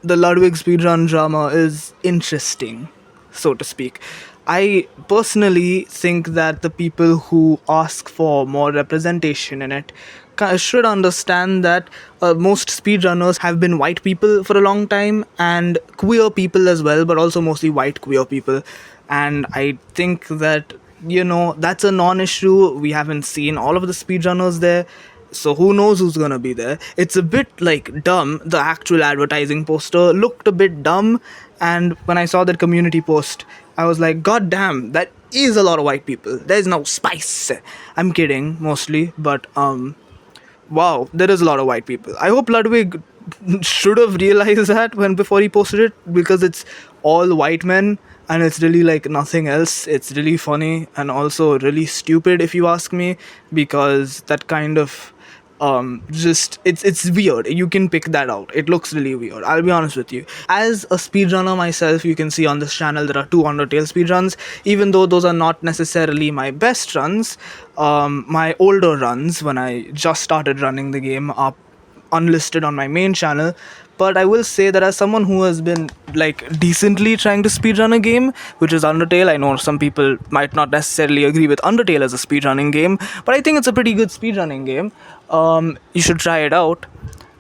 the Ludwig speedrun drama is interesting, so to speak. I personally think that the people who ask for more representation in it should understand that most speedrunners have been white people for a long time and queer people as well, but also mostly white queer people. And I think that, that's a non issue. We haven't seen all of the speedrunners there, so who knows who's gonna be there. It's a bit like dumb. The actual advertising poster looked a bit dumb, and when I saw that community post, I was like, god damn, that is a lot of white people. There's no spice. I'm kidding, mostly, but wow, there is a lot of white people. I hope Ludwig should have realized that when before he posted it, because it's all white men and it's really like nothing else. It's really funny and also really stupid, if you ask me, because that kind of just it's weird. You can pick that out. It looks really weird, I'll be honest with you. As a speedrunner myself, you can see on this channel there are 2 Undertale speedruns. Even though those are not necessarily my best runs, my older runs when I just started running the game are unlisted on my main channel. But I will say that as someone who has been like decently trying to speedrun a game, which is Undertale, I know some people might not necessarily agree with Undertale as a speedrunning game, but I think it's a pretty good speedrunning game. You should try it out.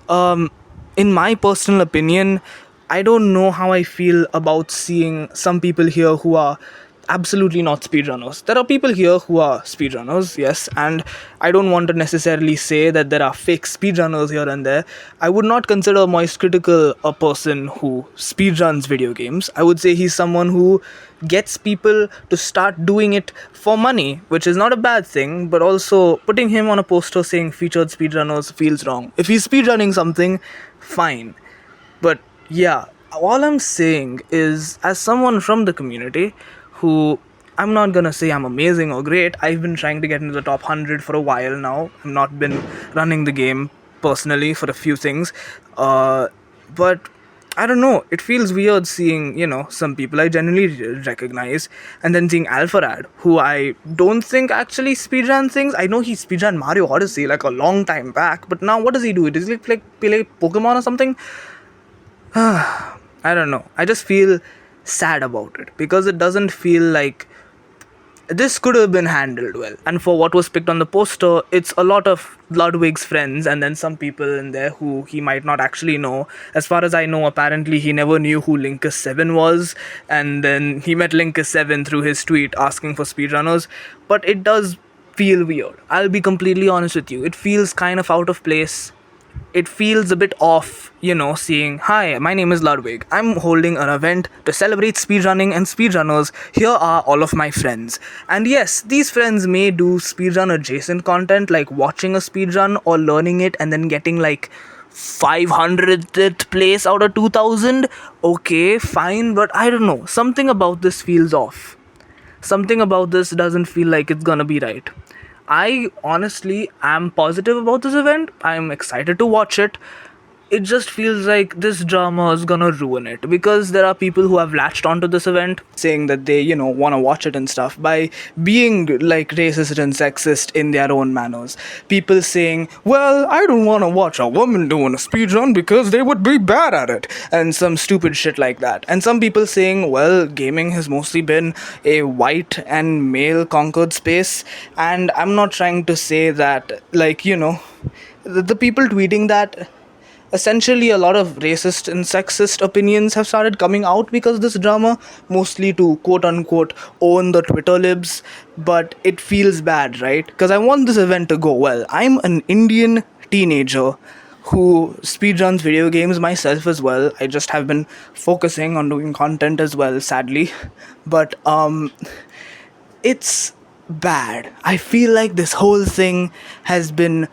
In my personal opinion, I don't know how I feel about seeing some people here who are absolutely not speedrunners. There are people here who are speedrunners, yes, and I don't want to necessarily say that there are fake speedrunners here and there. I would not consider Moist Critical a person who speedruns video games. I would say he's someone who gets people to start doing it for money, which is not a bad thing, but also putting him on a poster saying featured speedrunners feels wrong. If he's speedrunning something, fine. But yeah, all I'm saying is, as someone from the community, who, I'm not gonna say I'm amazing or great. I've been trying to get into the top 100 for a while now. I've not been running the game personally for a few things. But I don't know. It feels weird seeing, some people I genuinely recognize, and then seeing Alpharad, who I don't think actually speedrun things. I know he speedrun Mario Odyssey like a long time back, but now what does he do? Does he like play Pokemon or something? I don't know. I just feel sad about it because it doesn't feel like this could have been handled well. And for what was picked on the poster, it's a lot of Ludwig's friends and then some people in there who he might not actually know. As far as I know, apparently he never knew who Linkus 7 was, and then he met Linkus 7 through his tweet asking for speedrunners. But it does feel weird. I'll be completely honest with you. It feels kind of out of place. It feels a bit off, seeing, hi, my name is Ludwig. I'm holding an event to celebrate speedrunning and speedrunners. Here are all of my friends. And yes, these friends may do speedrun adjacent content like watching a speedrun or learning it and then getting like 500th place out of 2000. Okay, fine, but I don't know. Something about this feels off. Something about this doesn't feel like it's gonna be right. I honestly am positive about this event. I'm excited to watch it. It just feels like this drama is gonna ruin it because there are people who have latched onto this event saying that they, want to watch it and stuff by being like racist and sexist in their own manners. People saying, well, I don't want to watch a woman doing a speedrun because they would be bad at it, and some stupid shit like that. And some people saying, well, gaming has mostly been a white and male conquered space, and I'm not trying to say that, the people tweeting that, essentially a lot of racist and sexist opinions have started coming out because of this drama, mostly to quote-unquote own the Twitter libs. But it feels bad, right? Because I want this event to go well. I'm an Indian teenager who speedruns video games myself as well. I just have been focusing on doing content as well, sadly. But it's bad. I feel like this whole thing has been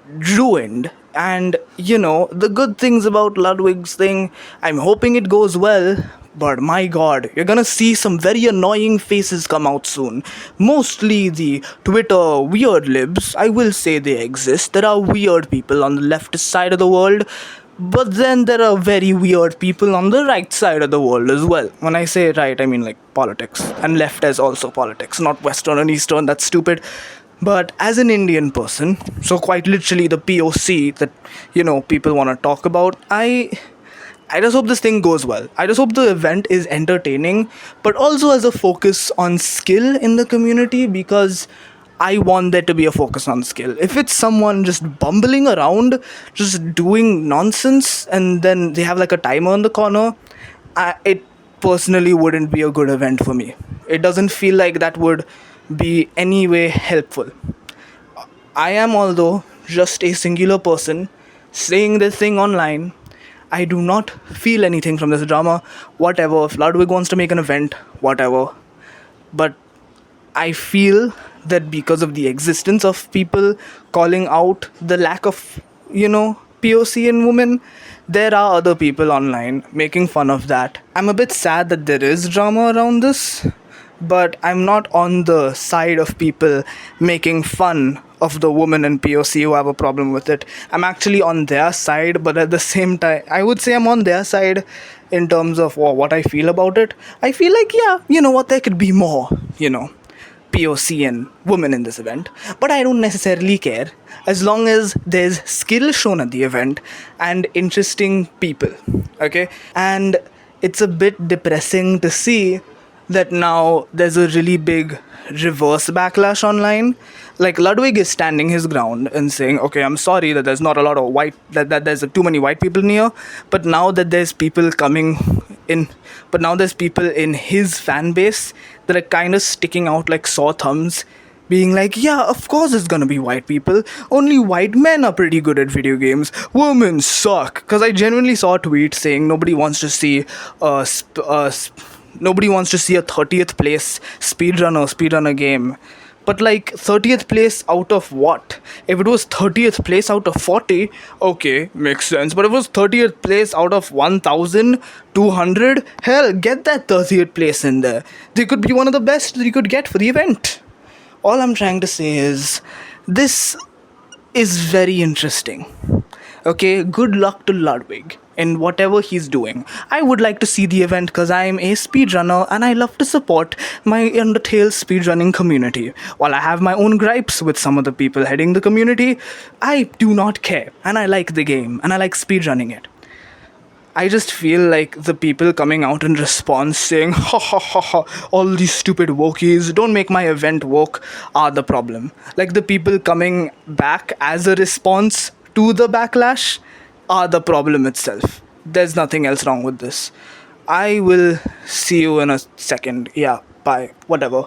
ruined. And the good things about Ludwig's thing, I'm hoping it goes well, but my god, you're gonna see some very annoying faces come out soon. Mostly the Twitter weird libs. I will say they exist. There are weird people on the left side of the world, but then there are very weird people on the right side of the world as well. When I say right, I mean like politics, and left as also politics, not Western and Eastern. That's stupid. But as an Indian person, so quite literally the POC that, people want to talk about, I I just hope this thing goes well. I just hope the event is entertaining, but also has a focus on skill in the community, because I want there to be a focus on skill. If it's someone just bumbling around, just doing nonsense, and then they have like a timer in the corner, it personally wouldn't be a good event for me. It doesn't feel like that would be any way helpful. I am, although, just a singular person saying this thing online. I do not feel anything from this drama. Whatever. If Ludwig wants to make an event, whatever. But I feel that because of the existence of people calling out the lack of, POC in women, there are other people online making fun of that. I'm a bit sad that there is drama around this, but I'm not on the side of people making fun of the women in POC who have a problem with it. I'm actually on their side, but at the same time, I would say I'm on their side in terms of what I feel about it. I feel like, yeah, you know what, there could be more, POC and women in this event, but I don't necessarily care as long as there's skill shown at the event and interesting people, okay? And it's a bit depressing to see that now there's a really big reverse backlash online. Like, Ludwig is standing his ground and saying, okay, I'm sorry that there's not a lot of that there's too many white people in here, but now that there's people coming in, but now there's people in his fan base that are kind of sticking out like sore thumbs, being like, yeah, of course it's gonna be white people. Only white men are pretty good at video games. Women suck. Because I genuinely saw a tweet saying nobody wants to see nobody wants to see a 30th place speedrun a game. But like, 30th place out of what? If it was 30th place out of 40, okay, makes sense. But if it was 30th place out of 1,200, hell, get that 30th place in there. They could be one of the best that you could get for the event. All I'm trying to say is, this is very interesting. Okay, good luck to Ludwig in whatever he's doing. I would like to see the event because I'm a speedrunner and I love to support my Undertale speedrunning community. While I have my own gripes with some of the people heading the community, I do not care, and I like the game and I like speedrunning it. I just feel like the people coming out in response saying, ha ha ha ha, all these stupid wokies, don't make my event woke, are the problem. Like, the people coming back as a response to the backlash are the problem itself. There's nothing else wrong with this. I will see you in a second. Yeah, bye. Whatever.